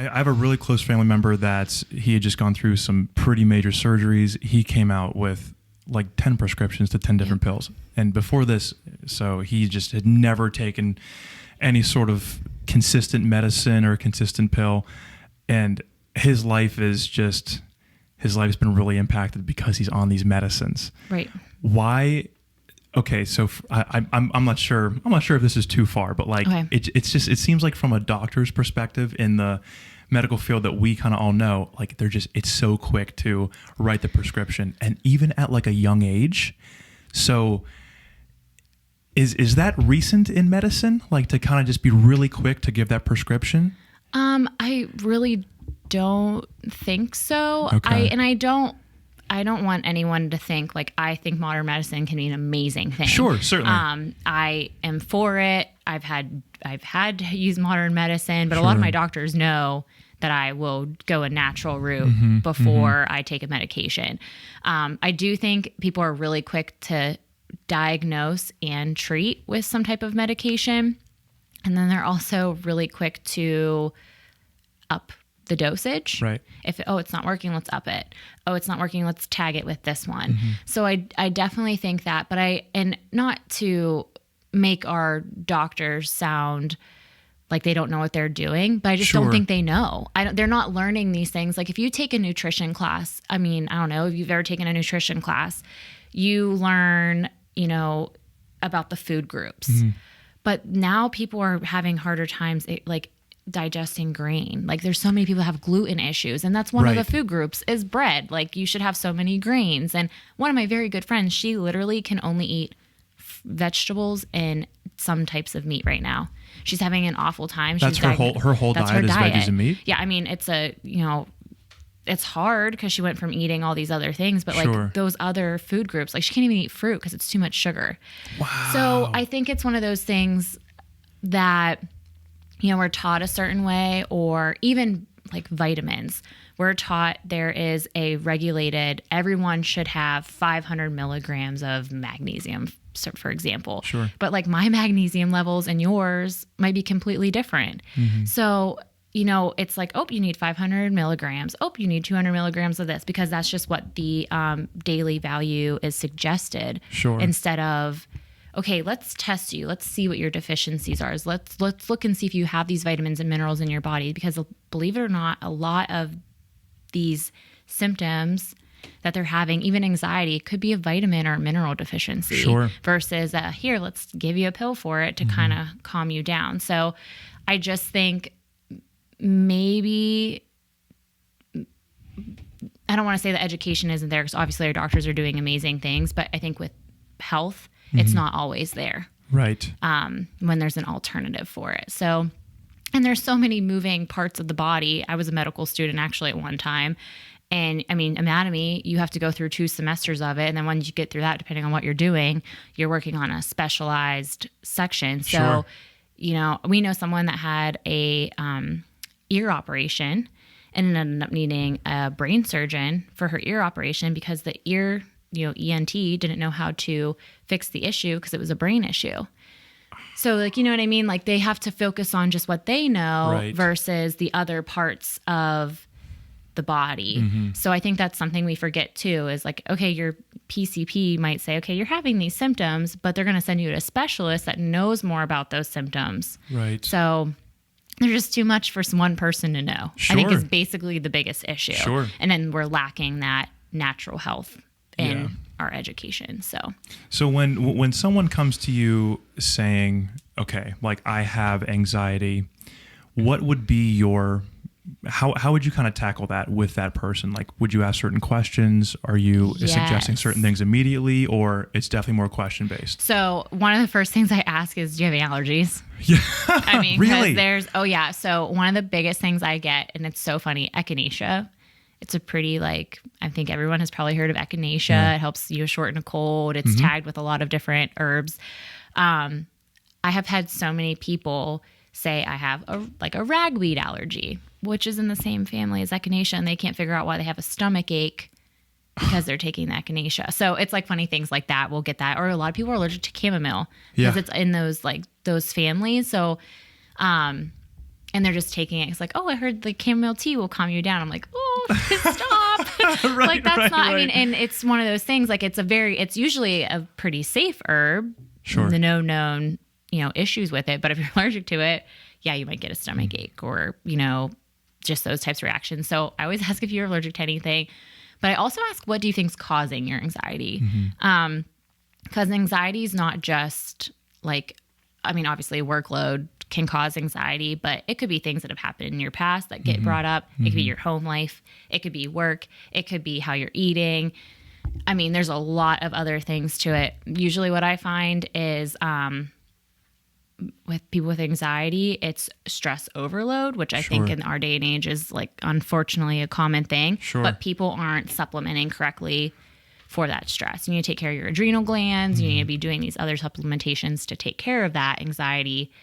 I have a really close family member that he had just gone through some pretty major surgeries. He came out with like 10 prescriptions to 10 different pills. And before this, so he just had never taken any sort of consistent medicine or a consistent pill. And his life his life's been really impacted because he's on these medicines. Right. Why? Okay, so I'm not sure. I'm not sure if this is too far, but like it seems like from a doctor's perspective in the medical field that we kind of all know, like it's so quick to write the prescription, and even at like a young age. So is that recent in medicine, like to kind of just be really quick to give that prescription? I really don't think so. Okay. I don't want anyone to think like I think modern medicine can be an amazing thing. Sure, certainly. I am for it. I've had to use modern medicine, but a lot of my doctors know that I will go a natural route before I take a medication. I do think people are really quick to diagnose and treat with some type of medication. And then they're also really quick to up the dosage. Right. If, it's not working, let's up it. Oh, it's not working, let's tag it with this one. So I definitely think that, and not to make our doctors sound like they don't know what they're doing, but I just don't think they know. They're not learning these things. Like if you take a nutrition class, I don't know if you've ever taken a nutrition class, you learn, about the food groups. But now people are having harder times like digesting grain. Like there's so many people have gluten issues, and that's one of the food groups is bread. Like you should have so many grains. And one of my very good friends, she literally can only eat vegetables and some types of meat right now. She's having an awful time. That's her whole diet is veggies and meat? Yeah, it's hard because she went from eating all these other things, but like those other food groups, like she can't even eat fruit because it's too much sugar. Wow. So I think it's one of those things that, we're taught a certain way, or even like vitamins. We're taught there is a regulated, everyone should have 500 milligrams of magnesium, for example. Sure. But like my magnesium levels and yours might be completely different. So it's like, you need 500 milligrams. You need 200 milligrams of this, because that's just what the daily value is suggested. Sure. Instead of, okay, let's test you. Let's see what your deficiencies are. Let's look and see if you have these vitamins and minerals in your body, because believe it or not, a lot of these symptoms that they're having, even anxiety, could be a vitamin or mineral deficiency. Sure. Versus here, let's give you a pill for it to kind of calm you down. So I just think maybe, I don't want to say that education isn't there, because obviously our doctors are doing amazing things, but I think with health, it's not always there. Right. When there's an alternative for it. So, and there's so many moving parts of the body. I was a medical student actually at one time. And anatomy, you have to go through 2 semesters of it. And then once you get through that, depending on what you're doing, you're working on a specialized section. So, we know someone that had a ear operation and ended up needing a brain surgeon for her ear operation, because the ear, ENT didn't know how to fix the issue because it was a brain issue. So like, you know what I mean? Like they have to focus on just what they know versus the other parts of the body. So I think that's something we forget too, is like, okay, your PCP might say, okay, you're having these symptoms, but they're going to send you to a specialist that knows more about those symptoms. Right. So there's just too much for one person to know. I think is basically the biggest issue. Sure. And then we're lacking that natural health in our education. So when someone comes to you saying, okay, like I have anxiety, what would be your, how would you kind of tackle that with that person? Like, would you ask certain questions? Are you suggesting certain things immediately, or it's definitely more question based? So one of the first things I ask is, do you have any allergies? Yeah. Really? So one of the biggest things I get, and it's so funny, echinacea. It's a pretty, I think everyone has probably heard of echinacea. Yeah. It helps you shorten a cold. It's tagged with a lot of different herbs. I have had so many people say I have a ragweed allergy, which is in the same family as echinacea, and they can't figure out why they have a stomach ache because they're taking the echinacea. So it's like funny things like that. We'll get that. Or a lot of people are allergic to chamomile because it's in those families. So and they're just taking it. It's like, oh, I heard the chamomile tea will calm you down. I'm like, oh, stop. Like that's not, I mean, and it's one of those things, like it's usually a pretty safe herb. Sure. The no known, issues with it. But if you're allergic to it, yeah, you might get a stomach ache or, just those types of reactions. So I always ask if you're allergic to anything, but I also ask, what do you think's causing your anxiety? Because anxiety is not just like, obviously workload can cause anxiety, but it could be things that have happened in your past that get brought up. It could be your home life. It could be work. It could be how you're eating. There's a lot of other things to it. Usually what I find is with people with anxiety, it's stress overload, which I think in our day and age is like, unfortunately, a common thing. Sure. But people aren't supplementing correctly for that stress. You need to take care of your adrenal glands. You need to be doing these other supplementations to take care of that anxiety.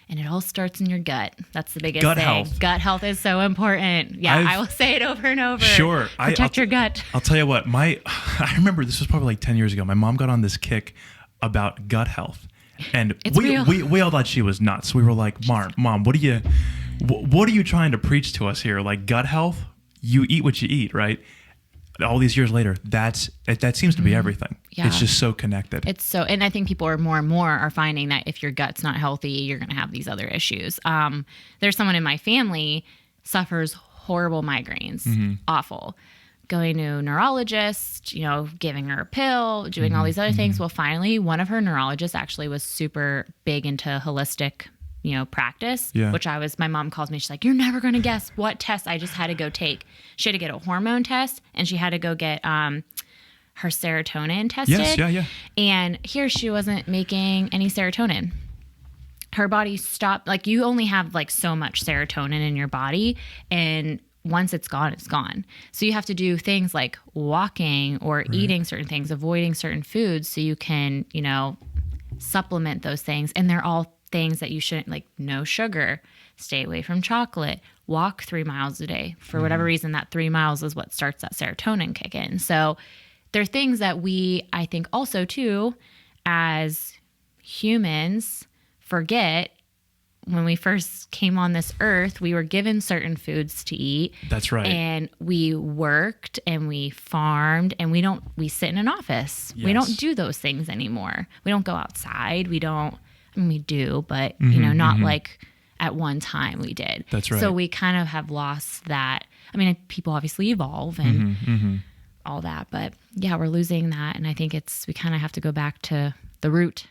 And it all starts in your gut. That's the biggest thing. Health. Gut health is so important. Yeah, I will say it over and over. Sure. Protect your gut. I'll tell you what, I remember this was probably like 10 years ago. My mom got on this kick about gut health. And we all thought she was nuts. We were like, Mom, what are you trying to preach to us here? Like gut health, you eat what you eat, right? All these years later, that seems to be everything. Yeah. It's just so connected. And I think people are more and more are finding that if your gut's not healthy, you're going to have these other issues. There's someone in my family suffers horrible migraines, awful. Going to a neurologist, giving her a pill, doing all these other things. Well, finally, one of her neurologists actually was super big into holistic, practice, which my mom calls me. She's like, you're never going to guess what test I just had to go take. She had to get a hormone test and she had to go get her serotonin tested. Yes, yeah. And here she wasn't making any serotonin. Her body stopped. Like you only have like so much serotonin in your body, and once it's gone, it's gone. So you have to do things like walking or eating certain things, avoiding certain foods so you can, supplement those things. And they're all things that you shouldn't, like no sugar, stay away from chocolate, walk 3 miles a day. For whatever reason, that 3 miles is what starts that serotonin kick in. So there are things that I think also too, as humans forget. When we first came on this earth, we were given certain foods to eat. That's right. And we worked and we farmed and we sit in an office. Yes. We don't do those things anymore. We don't go outside. We do, but not like at one time we did. That's right. So we kind of have lost that. People obviously evolve and all that, but yeah, we're losing that. And I think we kind of have to go back to the root